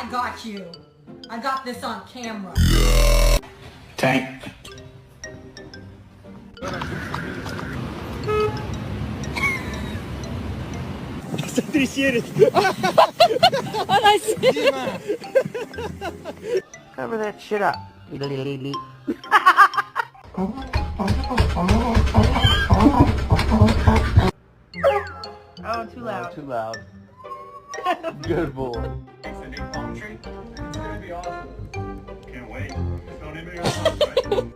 I got you. I got this on camera. Tank. Cover that shit up. Oh, too loud. Too loud. Good boy. It's a new palm tree. It's gonna be awesome. Can't wait. It's not anybody else, right?